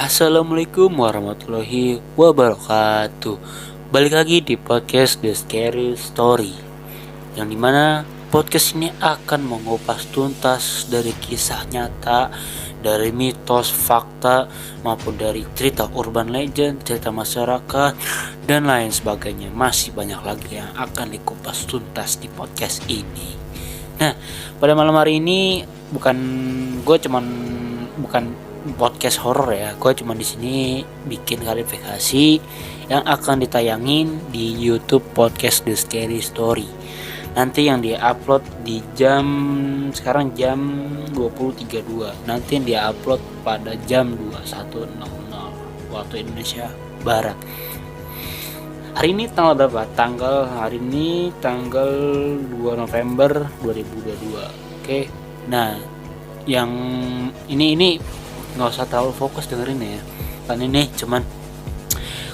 Assalamualaikum warahmatullahi wabarakatuh. Balik lagi di podcast The Scary Story, yang dimana podcast ini akan mengupas tuntas dari kisah nyata, dari mitos, fakta, maupun dari cerita urban legend, cerita masyarakat, dan lain sebagainya. Masih banyak lagi yang akan dikupas tuntas di podcast ini. Nah, pada malam hari ini bukan podcast horor ya. Gue cuma di sini bikin klarifikasi yang akan ditayangin di YouTube podcast The Scary Story. Nanti yang dia-upload di sekarang jam 20.32. Nanti yang dia-upload pada jam 21.00 waktu Indonesia Barat. Hari ini tanggal berapa? Hari ini tanggal 2 November 2022. Oke. Nah, yang ini nggak usah terlalu fokus dengerin ya, kan ini cuman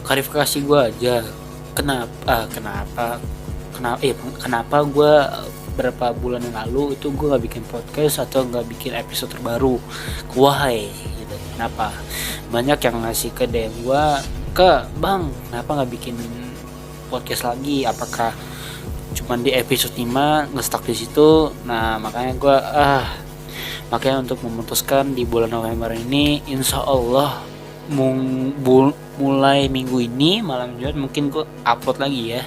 klarifikasi gue aja. Kenapa gue berapa bulan yang lalu itu gue nggak bikin podcast atau nggak bikin episode terbaru. Why gitu, kenapa? Banyak yang ngasih ke DM gue, bang kenapa nggak bikin podcast lagi, apakah cuman di episode 5 nge-stuck di situ. Nah makanya untuk memutuskan di bulan November ini, insya Allah mulai minggu ini malam Jumat mungkin gue upload lagi ya.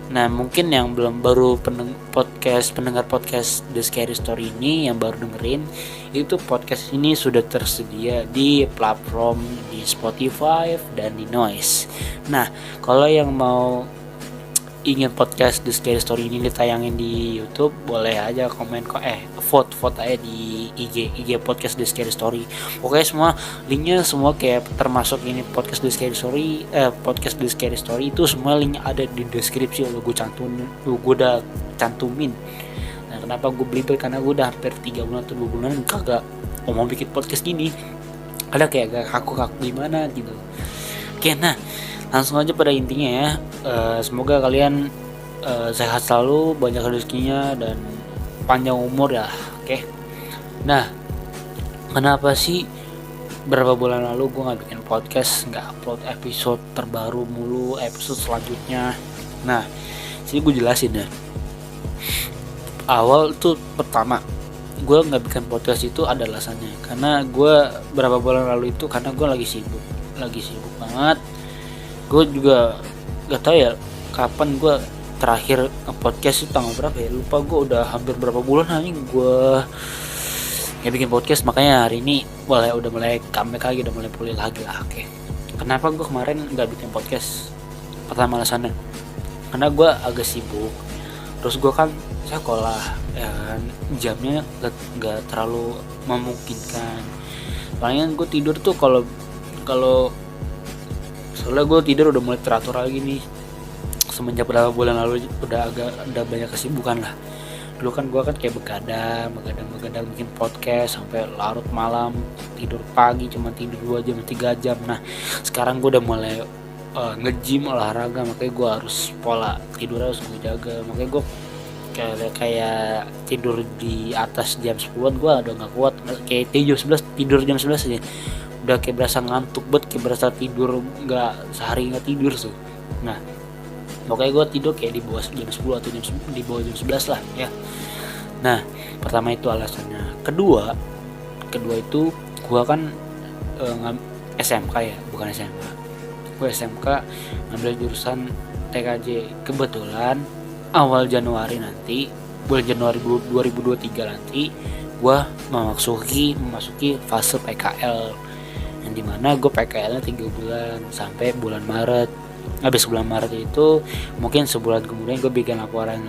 Nah, mungkin yang baru pendengar podcast The Scary Story ini yang baru dengerin, itu podcast ini sudah tersedia di platform di Spotify dan di Noise. Nah, kalau yang mau ingin podcast The Scary Story ini ditayangin di YouTube, boleh aja vote aja di IG podcast The Scary Story. Pokoknya semua linknya semua kayak termasuk ini podcast The Scary Story itu semua linknya ada di deskripsi. Gue udah cantumin. Nah, kenapa gue belibet? Karena gue udah hampir 3 bulan atau 2 bulan kagak mau bikin podcast gini. Ada kayak agak kaku gimana gitu. Oke, nah langsung aja pada intinya ya. Semoga kalian sehat selalu, banyak rezekinya, dan panjang umur ya. Oke. Nah, kenapa sih berapa bulan lalu gue nggak bikin podcast, nggak upload episode terbaru mulu, episode selanjutnya? Nah, sini gue jelasin ya. Awal tuh pertama gue nggak bikin podcast itu ada alasannya, karena gue berapa bulan lalu itu karena gue lagi sibuk banget. Gue juga gak tahu ya kapan gue terakhir podcast itu tanggal berapa ya, lupa. Gue udah hampir berapa bulan nih gue nggak bikin podcast. Makanya hari ini udah mulai comeback lagi, udah mulai pulih lagi lah. Oke. Kenapa gue kemarin nggak bikin podcast? Pertama alasannya karena gue agak sibuk, terus gue kan sekolah ya, jamnya gak terlalu memungkinkan. Palingan gue tidur tuh kalau soalnya gue tidur udah mulai teratur lagi nih semenjak beberapa bulan lalu. Udah banyak kesibukan lah. Dulu kan gue kayak begadang bikin podcast sampai larut malam, tidur pagi cuma tidur 2 jam 3 jam. Nah, sekarang gue udah mulai nge-gym, olahraga, makanya gue harus pola tidur harus gue jaga. Makanya gue kayak tidur di atas jam 10-an gue udah gak kuat. Kayak tidur jam 11 aja udah kayak berasa ngantuk banget, kayak berasa tidur sehari nggak tidur tuh. Nah, pokoknya gue tidur kayak di bawah jam 10 atau di bawah jam 11 lah ya. Nah, pertama itu alasannya. Kedua itu gue kan SMK ya, bukan SMA. Gue SMK ngambil jurusan TKJ. Kebetulan awal Januari nanti, bulan Januari 2023 nanti, gue memasuki fase PKL, yang dimana gue PKL-nya 3 bulan sampai bulan Maret. Habis bulan Maret itu mungkin sebulan kemudian gue bikin laporan.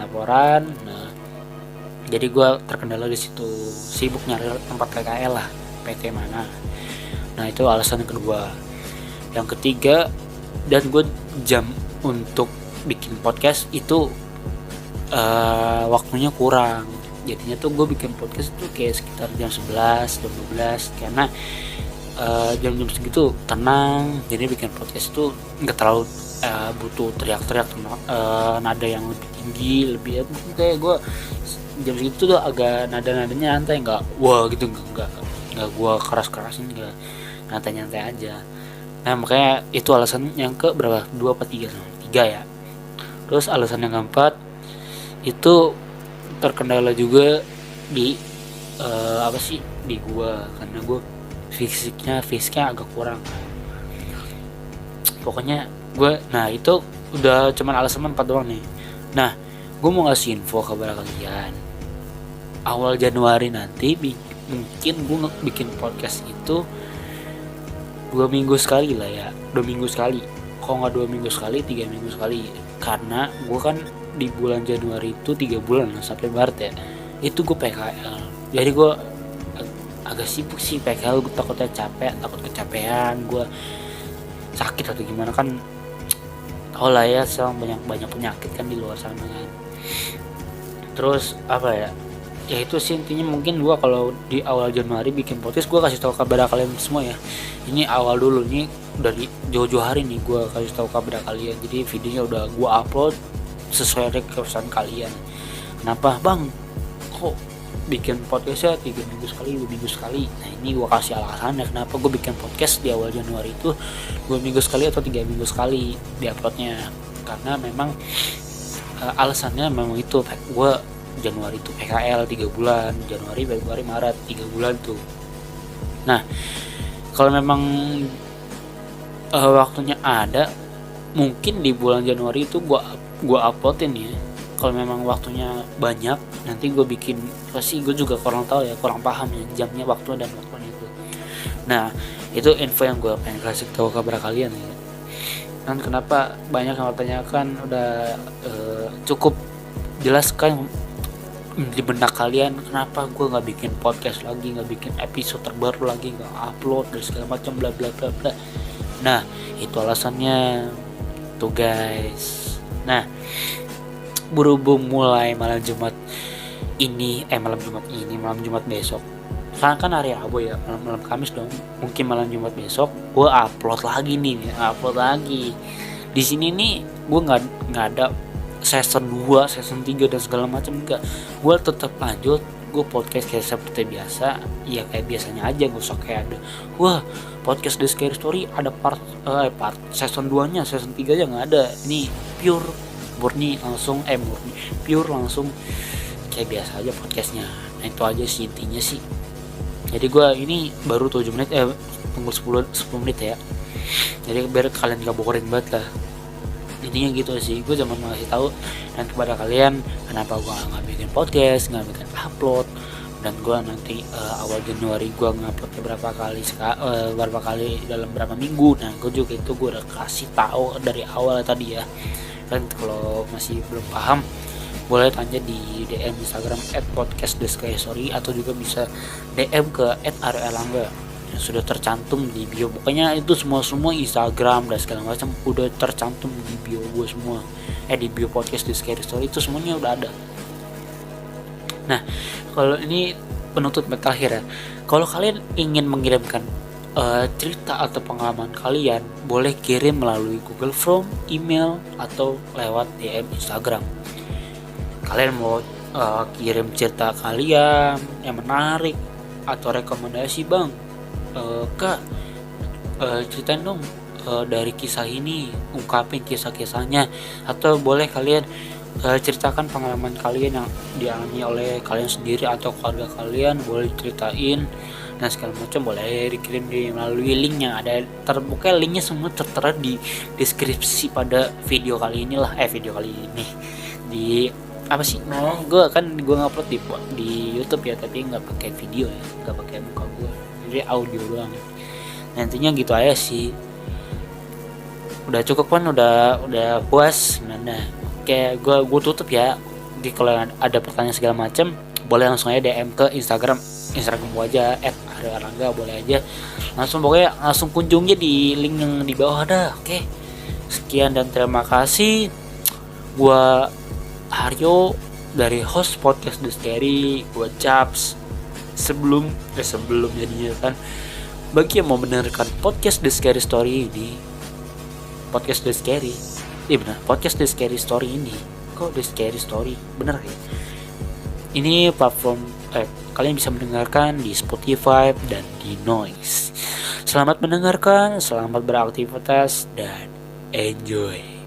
Nah, jadi gue terkendala di situ, sibuk nyari tempat PKL lah, PT mana. Nah, itu alasan yang kedua. Yang ketiga, dan gue jam untuk bikin podcast itu waktunya kurang. Jadinya tuh gue bikin podcast tuh kayak sekitar jam 11, jam 12, karena jam-jam segitu tenang. Jadi bikin podcast tuh nggak terlalu butuh teriak-teriak, nada yang lebih tinggi, lebih kayak gue jam segitu tuh agak nadanya nyantai, nggak wah gitu, nggak gue keras-kerasin, nggak. nyantai-nyantai aja. Nah makanya itu alasan yang ke berapa, 2 apa 3 ya. Terus alasan yang keempat itu terkendala juga di di gua, karena gua fisiknya agak kurang. Pokoknya gua, nah itu udah cuman alasan 4 doang nih. Nah gua mau ngasih info kepada kalian, awal Januari nanti mungkin gua bikin podcast itu 2 minggu sekali lah ya, 2 minggu sekali, kalau nggak 2 minggu sekali 3 minggu sekali, karena gue kan di bulan Januari itu 3 bulan sampai Maret ya, itu gue PKL, jadi gue agak sibuk sih PKL. Gue takut kecapean, gue sakit atau gimana kan, tau lah ya, sekarang banyak penyakit kan di luar sana kan. Terus ya itu sih intinya. Mungkin gue kalau di awal Januari bikin podcast, gue kasih tahu kepada kalian semua ya, ini awal dulu nih, dari jauh-jauh hari nih gue kasih tahu kepada kalian, jadi videonya udah gue upload sesuai requestan kalian. Kenapa bang kok bikin podcastnya 3 minggu sekali, 2 minggu sekali? Nah ini gue kasih alasannya kenapa gue bikin podcast di awal Januari itu 2 minggu sekali atau 3 minggu sekali di uploadnya, karena memang alasannya memang itu, gue Januari itu PKL 3 bulan, Januari, Februari, Maret 3 bulan tuh. Nah kalau memang waktunya ada, mungkin di bulan Januari itu gua uploadin ya. Kalau memang waktunya banyak, nanti gue bikin, pasti gue juga kurang paham ya jamnya, waktu dan waktunya itu. Nah itu info yang gue pengen kasih tahu kepada kalian ya. Dan kenapa banyak yang bertanyakan, udah cukup jelaskan di benak kalian kenapa gue nggak bikin podcast lagi, nggak bikin episode terbaru lagi, nggak upload dan segala macam bla bla bla bla. Nah itu alasannya tuh guys. Nah berhubung mulai malam Jumat besok, karena kan hari Rabu ya, malam Kamis dong, mungkin malam Jumat besok gue upload lagi di sini nih. Gue nggak ada season 2, season 3 dan segala macam, enggak. Gue tetap lanjut, gue podcast kayak seperti biasa, ya kayak biasanya aja, gak usah kayak ada podcast The Scary Story ada part season 2 nya, season 3 nya nggak ada. Ini murni langsung kayak biasa aja podcastnya. Nah itu aja sih intinya sih. Jadi gue ini baru 7 menit, tunggu 10 menit ya, jadi biar kalian gak boring banget lah. Intinya gitu sih, gue cuma mau ngasih tahu dan kepada kalian kenapa gue nggak bikin podcast, nggak bikin upload. Dan gue nanti awal Januari gue nguploadnya berapa kali dalam berapa minggu. Nah gue juga itu gue udah kasih tahu dari awal tadi ya. Dan kalau masih belum paham, boleh tanya di DM Instagram @podcasttheskystory, atau juga bisa DM ke @aryoerlangga yang sudah tercantum di bio. Pokoknya itu semua Instagram dan segala macam udah tercantum di bio gue semua, di bio podcast The Scary Story itu semuanya udah ada. Nah kalau ini penutup terakhir ya, kalau kalian ingin mengirimkan cerita atau pengalaman kalian, boleh kirim melalui Google Form, email, atau lewat DM Instagram. Kalian mau kirim cerita kalian yang menarik atau rekomendasi, bang kak ceritain dong dari kisah ini, ungkapin kisah-kisahnya, atau boleh kalian ceritakan pengalaman kalian yang dialami oleh kalian sendiri atau keluarga kalian, boleh ceritain dan segala macam, boleh dikirim melalui link yang ada terbuka. Linknya semua tertera di deskripsi pada video kali ini di apa sih, gue ngupload di YouTube ya, tapi nggak pakai video ya, nggak pakai muka gue, jadi audio doang. Nantinya gitu aja sih, udah cukup kan, udah puas. Nah kayak gue tutup ya. Jadi kalau ada pertanyaan segala macam, boleh langsung aja DM ke Instagram gue aja @aryoerlangga, boleh aja pokoknya langsung kunjungi di link yang di bawah dah. Oke, sekian dan terima kasih. Gua Aryo dari host podcast The Scary. Gua Chaps. Sebelum jadinya kan, bagi yang mau mendengarkan podcast The Scary Story ini, podcast The Scary ini, kok The Scary Story bener ya, ini platform kalian bisa mendengarkan di Spotify dan di Noise. Selamat mendengarkan, selamat beraktivitas, dan enjoy.